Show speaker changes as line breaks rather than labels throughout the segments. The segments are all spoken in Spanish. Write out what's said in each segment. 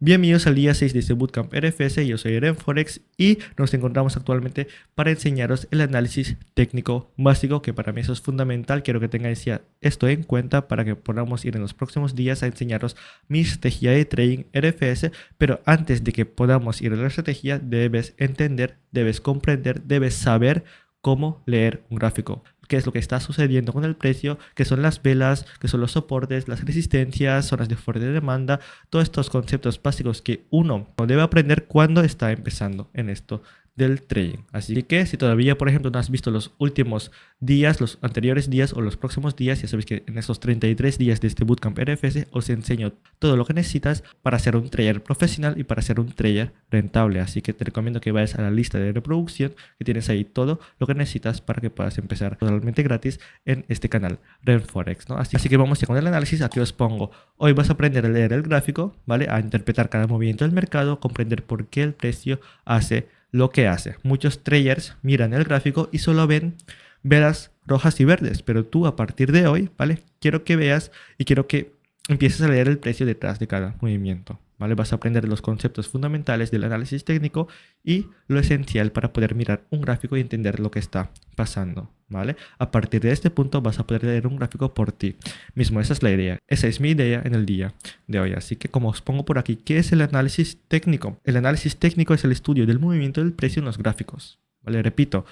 Bienvenidos al día 6 de este Bootcamp RFS, yo soy Eren Forex y nos encontramos actualmente para enseñaros el análisis técnico básico, que para mí eso es fundamental. Quiero que tengáis ya esto en cuenta para que podamos ir en los próximos días a enseñaros mi estrategia de trading RFS, pero antes de que podamos ir a la estrategia debes entender, debes comprender, debes saber cómo leer un gráfico. Qué es lo que está sucediendo con el precio, qué son las velas, qué son los soportes, las resistencias, zonas de fuerte demanda, todos estos conceptos básicos que uno debe aprender cuando está empezando en esto del trading. Así que si todavía, por ejemplo, no has visto los últimos días, los anteriores días o los próximos días, ya sabéis que en estos 33 días de este Bootcamp RFS os enseño todo lo que necesitas para ser un trader profesional y para ser un trader rentable. Así que te recomiendo que vayas a la lista de reproducción, que tienes ahí todo lo que necesitas para que puedas empezar totalmente gratis en este canal Eren Forex, ¿no? Así que vamos ya con el análisis. Aquí os pongo, hoy vas a aprender a leer el gráfico, ¿vale? A interpretar cada movimiento del mercado, comprender por qué el precio hace lo que hace. Muchos traders miran el gráfico y solo ven velas rojas y verdes, pero tú a partir de hoy, ¿vale? Quiero que veas y quiero que empieces a leer el precio detrás de cada movimiento, ¿vale? Vas a aprender los conceptos fundamentales del análisis técnico y lo esencial para poder mirar un gráfico y entender lo que está pasando, ¿vale? A partir de este punto vas a poder leer un gráfico por ti mismo. Esa es la idea, esa es mi idea en el día de hoy. Así que como os pongo por aquí, ¿qué es el análisis técnico? El análisis técnico es el estudio del movimiento del precio en los gráficos, ¿vale? Repito,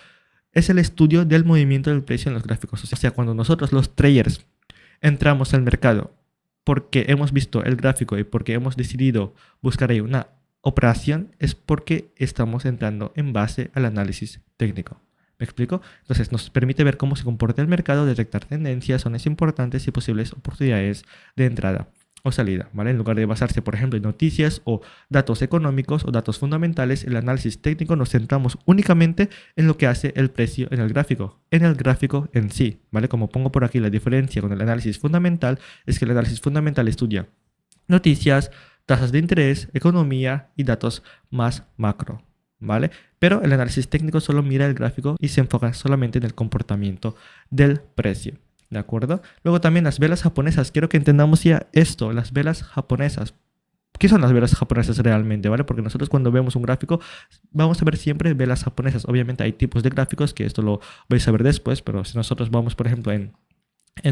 es el estudio del movimiento del precio en los gráficos. O sea, cuando nosotros los traders entramos al mercado porque hemos visto el gráfico y porque hemos decidido buscar ahí una operación, es porque estamos entrando en base al análisis técnico. ¿Me explico? Entonces nos permite ver cómo se comporta el mercado, detectar tendencias, zonas importantes y posibles oportunidades de entrada o salida, ¿vale? En lugar de basarse, por ejemplo, en noticias o datos económicos o datos fundamentales, el análisis técnico nos centramos únicamente en lo que hace el precio en el gráfico en sí, ¿vale? Como pongo por aquí, la diferencia con el análisis fundamental es que el análisis fundamental estudia noticias, tasas de interés, economía y datos más macro, ¿vale? Pero el análisis técnico solo mira el gráfico y se enfoca solamente en el comportamiento del precio. ¿De acuerdo? Luego también las velas japonesas. Quiero que entendamos ya esto, las velas japonesas. ¿Qué son las velas japonesas realmente? ¿Vale? Porque nosotros cuando vemos un gráfico vamos a ver siempre velas japonesas. Obviamente hay tipos de gráficos que esto lo vais a ver después, pero si nosotros vamos, por ejemplo, en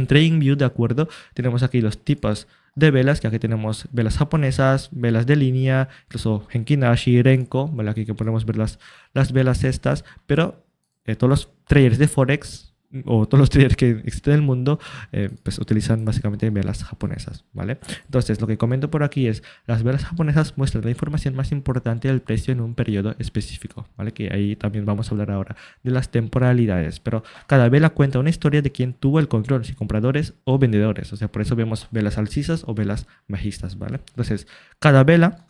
TradingView, ¿de acuerdo? Tenemos aquí los tipos de velas, que aquí tenemos velas japonesas, velas de línea, incluso Genki Nashi, Renko, ¿vale? Aquí que podemos ver las velas estas, pero todos los traders de Forex o todos los traders que existen en el mundo pues utilizan básicamente velas japonesas, ¿vale? Entonces lo que comento por aquí es, las velas japonesas muestran la información más importante del precio en un periodo específico, ¿vale? Que ahí también vamos a hablar ahora de las temporalidades, pero cada vela cuenta una historia de quién tuvo el control, si compradores o vendedores. O sea, por eso vemos velas alcistas o velas bajistas, ¿vale? Entonces cada vela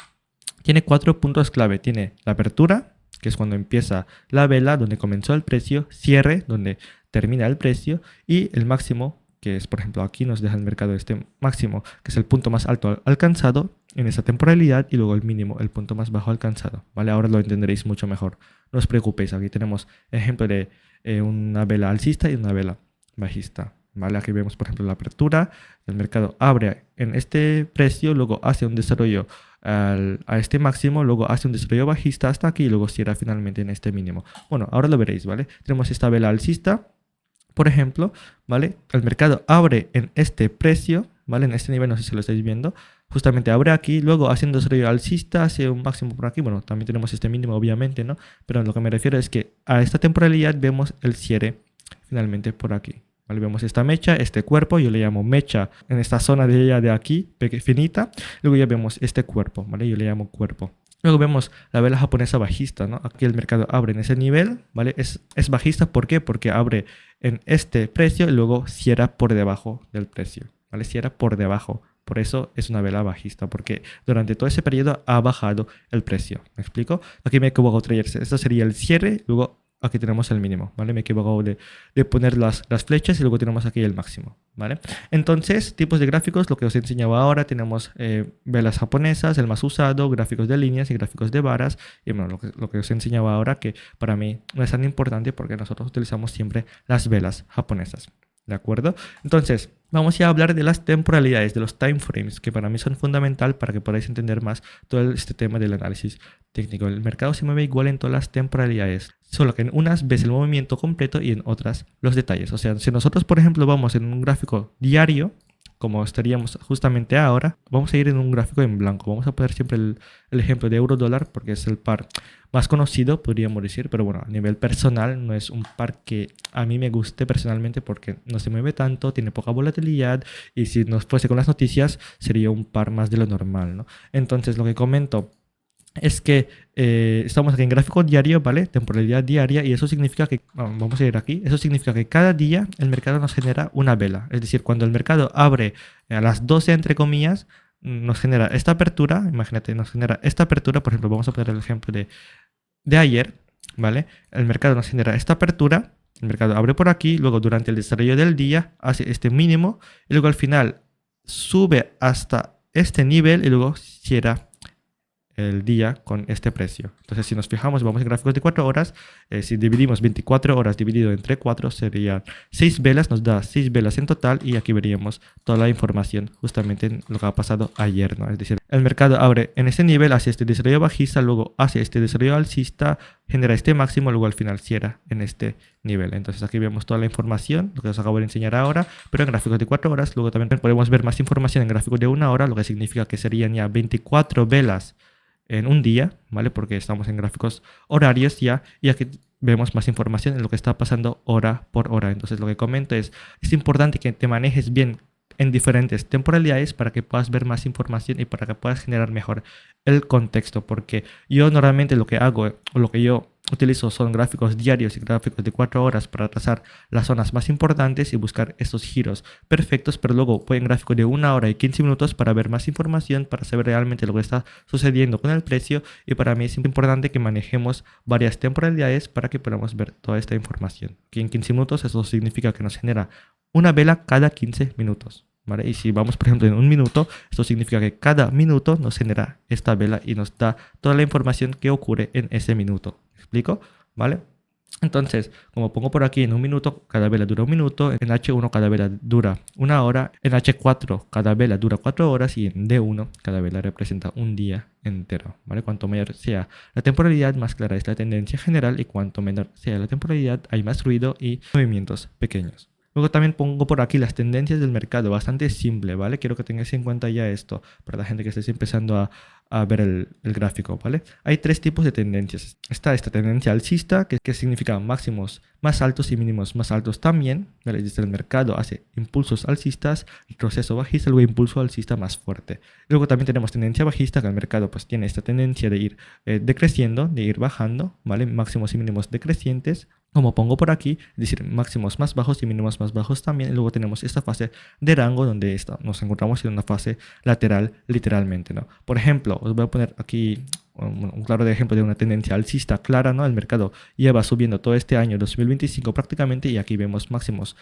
tiene 4 puntos clave. Tiene la apertura, que es cuando empieza la vela, donde comenzó el precio; cierre, donde termina el precio; y el máximo, que es, por ejemplo, aquí nos deja el mercado este máximo, que es el punto más alto alcanzado en esa temporalidad, y luego el mínimo, el punto más bajo alcanzado, ¿vale? Ahora lo entenderéis mucho mejor. No os preocupéis, aquí tenemos ejemplo de una vela alcista y una vela bajista, ¿vale? Aquí vemos, por ejemplo, la apertura. El mercado abre en este precio, luego hace un desarrollo a este máximo, luego hace un desarrollo bajista hasta aquí y luego cierra finalmente en este mínimo. Bueno, ahora lo veréis, ¿vale? Tenemos esta vela alcista, por ejemplo, ¿vale? El mercado abre en este precio, ¿vale? En este nivel, no sé si lo estáis viendo, justamente abre aquí, luego hace un desarrollo alcista, hace un máximo por aquí. Bueno, también tenemos este mínimo, obviamente, ¿no? Pero lo que me refiero es que a esta temporalidad vemos el cierre finalmente por aquí. ¿Vale? Vemos esta mecha, este cuerpo, yo le llamo mecha en esta zona de ella de aquí, finita. Luego ya vemos este cuerpo, ¿vale? Yo le llamo cuerpo. Luego vemos la vela japonesa bajista, ¿no? Aquí el mercado abre en ese nivel, ¿vale? Es bajista, ¿por qué? Porque abre en este precio y luego cierra por debajo del precio, ¿vale? Cierra por debajo. Por eso es una vela bajista, porque durante todo ese periodo ha bajado el precio. ¿Me explico? Aquí me he equivocado, traders. Esto sería el cierre, luego aquí tenemos el mínimo, ¿vale? Me he equivocado de poner las flechas y luego tenemos aquí el máximo, ¿vale? Entonces, tipos de gráficos, lo que os he enseñado ahora, tenemos velas japonesas, el más usado, gráficos de líneas y gráficos de varas. Y bueno, lo que os he enseñado ahora, que para mí no es tan importante porque nosotros utilizamos siempre las velas japonesas, ¿De acuerdo? Entonces, vamos ya a hablar de las temporalidades, de los time frames, que para mí son fundamental para que podáis entender más todo este tema del análisis técnico. El mercado se mueve igual en todas las temporalidades, solo que en unas ves el movimiento completo y en otras los detalles. O sea, si nosotros, por ejemplo, vamos en un gráfico diario, como estaríamos justamente ahora, vamos a ir en un gráfico en blanco. Vamos a poner siempre el ejemplo de euro-dólar porque es el par más conocido, podríamos decir, pero bueno, a nivel personal no es un par que a mí me guste personalmente porque no se mueve tanto, tiene poca volatilidad y si nos fuese con las noticias sería un par más de lo normal, ¿no? Entonces lo que comento es que estamos aquí en gráfico diario, ¿vale? Temporalidad diaria y eso significa que, vamos a ir aquí, eso significa que cada día el mercado nos genera una vela. Es decir, cuando el mercado abre a las 12 entre comillas, nos genera esta apertura, imagínate, nos genera esta apertura, por ejemplo, vamos a poner el ejemplo de ayer, ¿vale? El mercado nos genera esta apertura, el mercado abre por aquí, luego durante el desarrollo del día hace este mínimo y luego al final sube hasta este nivel y luego cierra el día con este precio. Entonces, si nos fijamos, vamos en gráficos de 4 horas, si dividimos 24 horas dividido entre 4, serían 6 velas, nos da 6 velas en total y aquí veríamos toda la información justamente en lo que ha pasado ayer, ¿no? Es decir, el mercado abre en este nivel, hace este desarrollo bajista, luego hace este desarrollo alcista, genera este máximo, luego al final cierra en este nivel. Entonces aquí vemos toda la información, lo que os acabo de enseñar ahora, pero en gráficos de 4 horas, luego también podemos ver más información en gráficos de 1 hora, lo que significa que serían ya 24 velas en un día, ¿vale? Porque estamos en gráficos horarios ya y aquí vemos más información en lo que está pasando hora por hora. Entonces lo que comento es importante que te manejes bien en diferentes temporalidades para que puedas ver más información y para que puedas generar mejor el contexto, porque yo normalmente lo que hago o lo que yo utilizo son gráficos diarios y gráficos de 4 horas para trazar las zonas más importantes y buscar estos giros perfectos, pero luego voy en gráfico de 1 hora y 15 minutos para ver más información, para saber realmente lo que está sucediendo con el precio y para mí es importante que manejemos varias temporalidades para que podamos ver toda esta información. Aquí en 15 minutos eso significa que nos genera una vela cada 15 minutos. ¿Vale? Y si vamos, por ejemplo, en un minuto, esto significa que cada minuto nos genera esta vela y nos da toda la información que ocurre en ese minuto. ¿Me explico? ¿Vale? Entonces, como pongo por aquí, en un minuto cada vela dura un minuto, en H1 cada vela dura 1 hora, en H4 cada vela dura 4 horas y en D1 cada vela representa un día entero, ¿vale? Cuanto mayor sea la temporalidad, más clara es la tendencia general y cuanto menor sea la temporalidad, hay más ruido y movimientos pequeños. Luego también pongo por aquí las tendencias del mercado, bastante simple, ¿vale? Quiero que tengáis en cuenta ya esto para la gente que estéis empezando a ver el gráfico, ¿vale? Hay 3 tipos de tendencias. Está esta tendencia alcista, que significa máximos más altos y mínimos más altos también, ¿vale? Desde el mercado hace impulsos alcistas, retroceso bajista, luego impulso alcista más fuerte. Luego también tenemos tendencia bajista, que el mercado pues tiene esta tendencia de ir decreciendo, de ir bajando, ¿vale? Máximos y mínimos decrecientes, como pongo por aquí, es decir, máximos más bajos y mínimos más bajos también. Y luego tenemos esta fase de rango donde nos encontramos en una fase lateral literalmente, ¿no? Por ejemplo, os voy a poner aquí un claro ejemplo de una tendencia alcista clara, ¿no? El mercado lleva subiendo todo este año 2025 prácticamente y aquí vemos máximos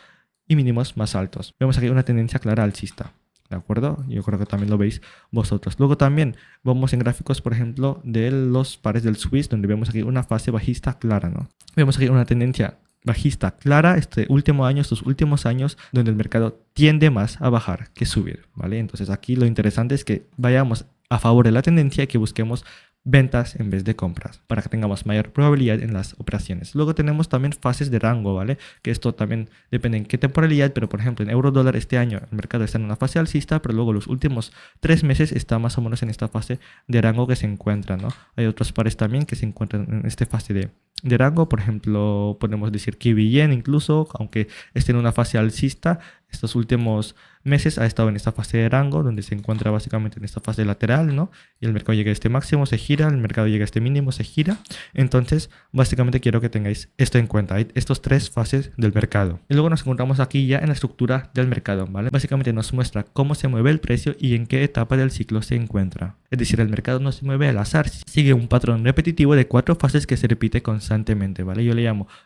y mínimos más altos. Vemos aquí una tendencia clara alcista. ¿De acuerdo? Yo creo que también lo veis vosotros. Luego también vamos en gráficos, por ejemplo, de los pares del Swiss, donde vemos aquí una fase bajista clara, ¿no? Vemos aquí una tendencia bajista clara estos últimos años, donde el mercado tiende más a bajar que subir, ¿vale? Entonces aquí lo interesante es que vayamos a favor de la tendencia y que busquemos ventas en vez de compras para que tengamos mayor probabilidad en las operaciones. Luego tenemos también fases de rango, ¿vale? Que esto también depende en qué temporalidad, pero por ejemplo en euro dólar este año el mercado está en una fase alcista, pero luego los últimos 3 meses está más o menos en esta fase de rango que se encuentra, ¿no? Hay otros pares también que se encuentran en esta fase de rango, por ejemplo podemos decir Kiwi Yen incluso, aunque esté en una fase alcista, estos últimos meses ha estado en esta fase de rango donde se encuentra básicamente en esta fase lateral, ¿no? Y el mercado llega a este máximo, se gira, el mercado llega a este mínimo, se gira. Entonces básicamente quiero que tengáis esto en cuenta, hay estos 3 fases del mercado. Y luego nos encontramos aquí ya en la estructura del mercado, ¿vale? Básicamente nos muestra cómo se mueve el precio y en qué etapa del ciclo se encuentra. Es decir, el mercado no se mueve al azar, sigue un patrón repetitivo de 4 fases que se repite constantemente, ¿vale?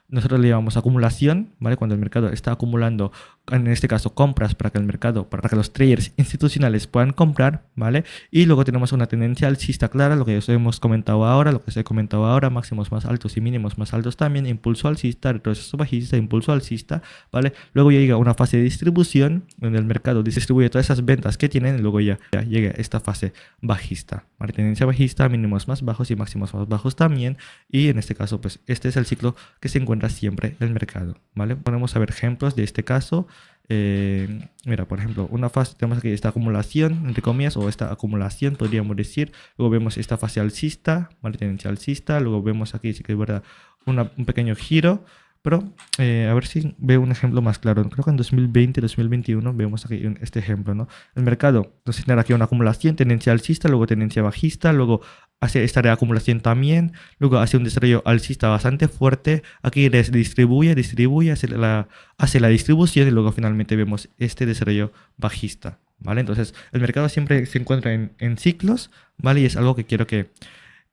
Nosotros le llamamos acumulación, ¿vale? Cuando el mercado está acumulando, en este caso compras para que el mercado, para que los traders institucionales puedan comprar, ¿vale? Y luego tenemos una tendencia alcista clara, lo que os hemos comentado ahora, lo que os he comentado ahora, máximos más altos y mínimos más altos también, impulso alcista, retroceso bajista, impulso alcista, ¿vale? Luego ya llega una fase de distribución, donde el mercado distribuye todas esas ventas que tienen, y luego ya llega esta fase bajista, ¿vale? Tendencia bajista, mínimos más bajos y máximos más bajos también, y en este caso, pues este es el ciclo que se encuentra siempre en el mercado, ¿vale? Podemos ver ejemplos de este caso. Mira, por ejemplo, una fase, tenemos aquí esta acumulación, entre comillas, o esta acumulación, podríamos decir. Luego vemos esta fase alcista, ¿vale? Tendencia alcista. Luego vemos aquí, sí que es verdad, un pequeño giro. Pero a ver si veo un ejemplo más claro. Creo que en 2020, 2021 vemos aquí este ejemplo, ¿no? El mercado nos genera aquí una acumulación, tendencia alcista, luego tendencia bajista, luego hace esta reacumulación también, luego hace un desarrollo alcista bastante fuerte, aquí distribuye, hace la distribución y luego finalmente vemos este desarrollo bajista, ¿vale? Entonces el mercado siempre se encuentra en ciclos, ¿vale? Y es algo que quiero que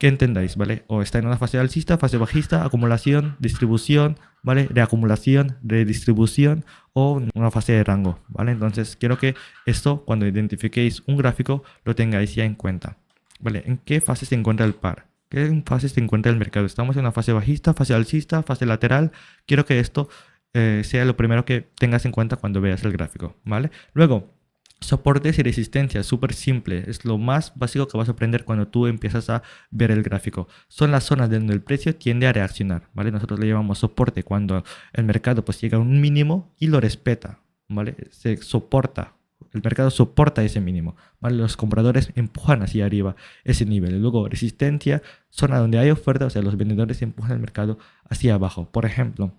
entendáis, ¿vale? O está en una fase alcista, fase bajista, acumulación, distribución, ¿vale? Reacumulación, redistribución o una fase de rango, ¿vale? Entonces quiero que esto, cuando identifiquéis un gráfico, lo tengáis ya en cuenta, ¿vale? ¿En qué fase se encuentra el par? ¿Qué fase se encuentra el mercado? Estamos en una fase bajista, fase alcista, fase lateral. Quiero que esto sea lo primero que tengas en cuenta cuando veas el gráfico, ¿vale? Luego, soportes y resistencias, súper simple, es lo más básico que vas a aprender cuando tú empiezas a ver el gráfico. Son las zonas donde el precio tiende a reaccionar, ¿vale? Nosotros le llamamos soporte cuando el mercado pues llega a un mínimo y lo respeta, ¿vale? Se soporta, el mercado soporta ese mínimo, ¿vale? Los compradores empujan hacia arriba ese nivel. Y luego resistencia, zona donde hay oferta, o sea, los vendedores empujan el mercado hacia abajo. Por ejemplo,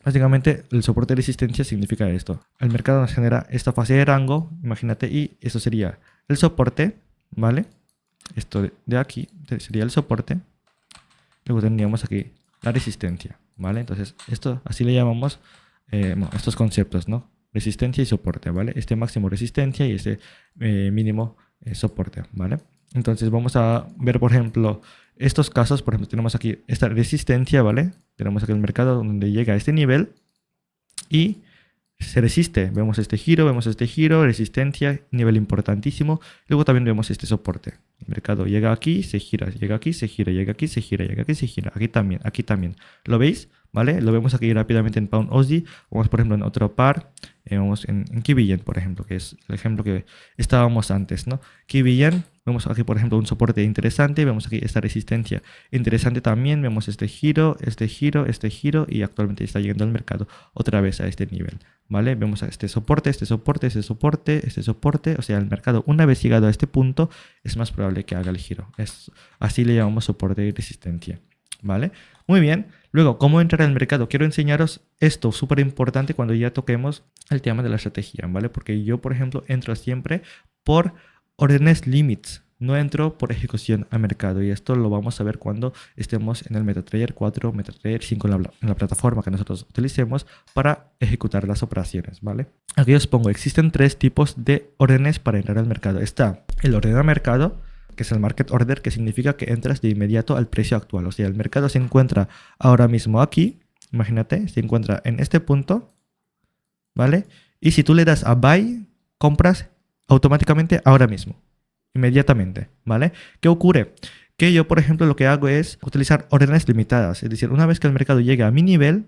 básicamente, el soporte de resistencia significa esto. El mercado nos genera esta fase de rango, imagínate, y eso sería el soporte, ¿vale? Esto de aquí sería el soporte. Luego tendríamos aquí la resistencia, ¿vale? Entonces, esto así le llamamos estos conceptos, ¿no? Resistencia y soporte, ¿vale? Este máximo resistencia y este mínimo soporte, ¿vale? Entonces, vamos a ver, por ejemplo, estos casos. Por ejemplo, tenemos aquí esta resistencia, ¿vale? Tenemos aquí el mercado donde llega a este nivel y se resiste. Vemos este giro, resistencia, nivel importantísimo. Luego también vemos este soporte. El mercado llega aquí, se gira, llega aquí, se gira, llega aquí, se gira, llega aquí, se gira. Aquí también, aquí también. ¿Lo veis? ¿Vale? Lo vemos aquí rápidamente en Pound Aussie. Vamos, por ejemplo, en otro par. Vamos en Kiwi Yen, por ejemplo, que es el ejemplo que estábamos antes, ¿no? Kiwi Yen, vemos aquí, por ejemplo, un soporte interesante. Vemos aquí esta resistencia interesante también. Vemos este giro, y actualmente está llegando el mercado otra vez a este nivel, ¿vale? Vemos este soporte, este soporte, este soporte, este soporte. O sea, el mercado, una vez llegado a este punto, es más probable que haga el giro. Así le llamamos soporte y resistencia, ¿vale? Muy bien. Luego, ¿cómo entrar al mercado? Quiero enseñaros esto, súper importante cuando ya toquemos el tema de la estrategia, ¿vale? Porque yo, por ejemplo, entro siempre por órdenes limits. No entro por ejecución a mercado, y esto lo vamos a ver cuando estemos en el MetaTrader 4, MetaTrader 5 en la plataforma que nosotros utilicemos para ejecutar las operaciones, ¿vale? Aquí os pongo, existen tres tipos de órdenes para entrar al mercado. Está el orden a mercado, que es el market order, que significa que entras de inmediato al precio actual. O sea, el mercado se encuentra ahora mismo aquí, imagínate, se encuentra en este punto, ¿vale? Y si tú le das a buy, compras automáticamente ahora mismo, inmediatamente, ¿vale? ¿Qué ocurre? Que yo, por ejemplo, lo que hago es utilizar órdenes limitadas. Es decir, una vez que el mercado llega a mi nivel,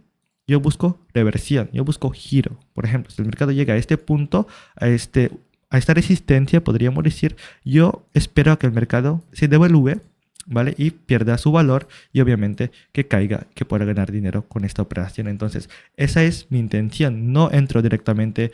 yo busco reversión, yo busco giro. Por ejemplo, si el mercado llega a este punto, a esta resistencia, podríamos decir, yo espero a que el mercado se devalúe, ¿vale? Y pierda su valor y obviamente que caiga, que pueda ganar dinero con esta operación. Entonces, esa es mi intención. No entro directamente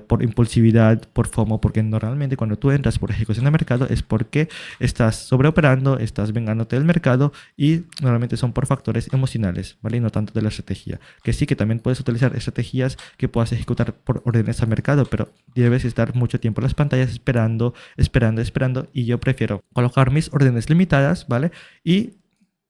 por impulsividad, por FOMO, porque normalmente cuando tú entras por ejecución de mercado es porque estás sobreoperando, estás vengándote del mercado y normalmente son por factores emocionales, ¿vale? Y no tanto de la estrategia. Que sí que también puedes utilizar estrategias que puedas ejecutar por órdenes a mercado, pero debes estar mucho tiempo en las pantallas esperando, y yo prefiero colocar mis órdenes limitadas, ¿vale? Y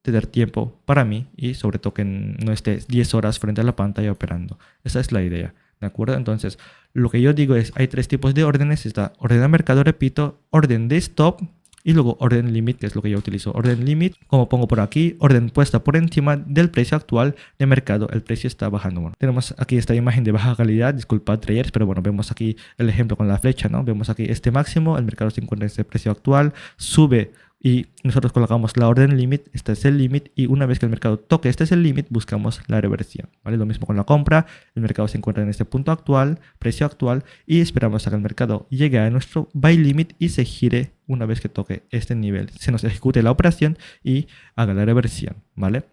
tener tiempo para mí y sobre todo que no estés 10 horas frente a la pantalla operando. Esa es la idea, ¿de acuerdo? Entonces, lo que yo digo es, hay tres tipos de órdenes. Está orden de mercado, repito, orden de stop y luego orden limit, que es lo que yo utilizo. Orden limit, como pongo por aquí, orden puesta por encima del precio actual de mercado. El precio está bajando. Bueno, tenemos aquí esta imagen de baja calidad, disculpad traders, pero bueno, vemos aquí el ejemplo con la flecha, ¿no? Vemos aquí este máximo, el mercado se encuentra en este precio actual, sube y nosotros colocamos la orden limit, este es el limit, y una vez que el mercado toque este es el limit, buscamos la reversión, ¿vale? Lo mismo con la compra, el mercado se encuentra en este punto actual, precio actual, y esperamos a que el mercado llegue a nuestro buy limit y se gire una vez que toque este nivel, se nos ejecute la operación y haga la reversión, ¿vale?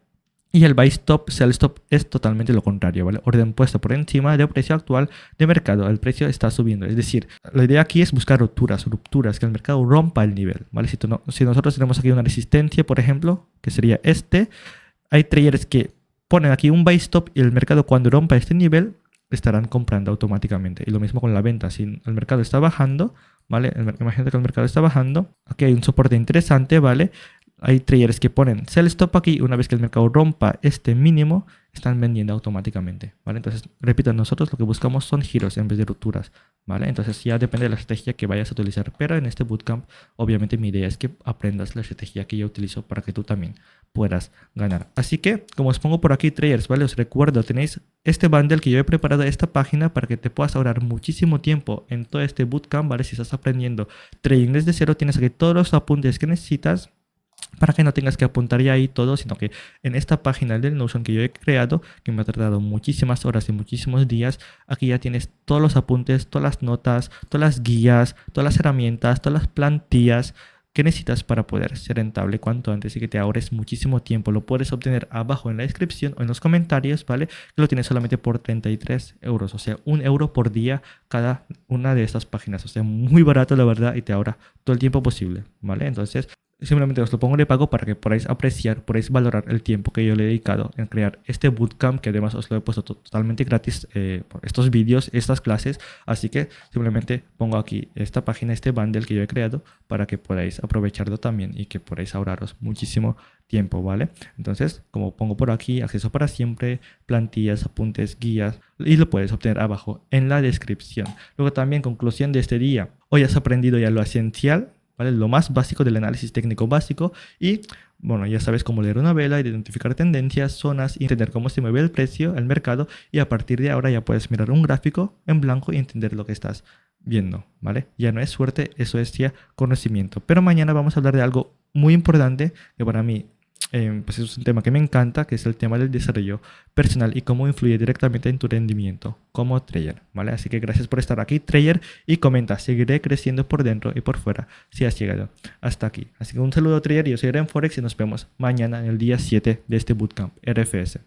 Y el buy stop, sell stop es totalmente lo contrario, ¿vale? Orden puesta por encima del precio actual de mercado. El precio está subiendo. Es decir, la idea aquí es buscar rupturas, que el mercado rompa el nivel, ¿vale? Si nosotros tenemos aquí una resistencia, por ejemplo, que sería este, hay traders que ponen aquí un buy stop y el mercado cuando rompa este nivel estarán comprando automáticamente. Y lo mismo con la venta. Si el mercado está bajando, ¿vale? Imagínate que el mercado está bajando. Aquí hay un soporte interesante, ¿vale? Hay traders que ponen sell stop aquí, una vez que el mercado rompa este mínimo, están vendiendo automáticamente, ¿vale? Entonces, repito, nosotros lo que buscamos son giros en vez de rupturas, ¿vale? Entonces ya depende de la estrategia que vayas a utilizar, pero en este bootcamp, obviamente mi idea es que aprendas la estrategia que yo utilizo para que tú también puedas ganar. Así que, como os pongo por aquí, traders, ¿vale? Os recuerdo, tenéis este bundle que yo he preparado en esta página para que te puedas ahorrar muchísimo tiempo en todo este bootcamp, ¿vale? Si estás aprendiendo trading desde cero, tienes aquí todos los apuntes que necesitas para que no tengas que apuntar ya ahí todo, sino que en esta página del Notion que yo he creado, que me ha tardado muchísimas horas y muchísimos días, aquí ya tienes todos los apuntes, todas las notas, todas las guías, todas las herramientas, todas las plantillas que necesitas para poder ser rentable cuanto antes y que te ahorres muchísimo tiempo. Lo puedes obtener abajo en la descripción o en los comentarios, ¿vale? Que lo tienes solamente por 33 euros, o sea, 1 euro por día cada una de estas páginas. O sea, muy barato la verdad y te ahorra todo el tiempo posible, ¿vale? Entonces, simplemente os lo pongo de pago para que podáis apreciar, podáis valorar el tiempo que yo le he dedicado en crear este bootcamp, que además os lo he puesto totalmente gratis, por estos vídeos, estas clases. Así que simplemente pongo aquí esta página, este bundle que yo he creado para que podáis aprovecharlo también y que podáis ahorraros muchísimo tiempo, ¿vale? Entonces, como pongo por aquí, acceso para siempre, plantillas, apuntes, guías, y lo puedes obtener abajo en la descripción. Luego también, conclusión de este día. Hoy has aprendido ya lo esencial, ¿vale? Lo más básico del análisis técnico básico y, bueno, ya sabes cómo leer una vela, identificar tendencias, zonas, entender cómo se mueve el precio, el mercado, y a partir de ahora ya puedes mirar un gráfico en blanco y entender lo que estás viendo, ¿vale? Ya no es suerte, eso es ya conocimiento. Pero mañana vamos a hablar de algo muy importante que para mí pues es un tema que me encanta, que es el tema del desarrollo personal y cómo influye directamente en tu rendimiento como trader, ¿vale? Así que gracias por estar aquí, trader, y comenta, seguiré creciendo por dentro y por fuera si has llegado hasta aquí. Así que un saludo, trader, yo soy Eren Forex y nos vemos mañana en el día 7 de este bootcamp RFS.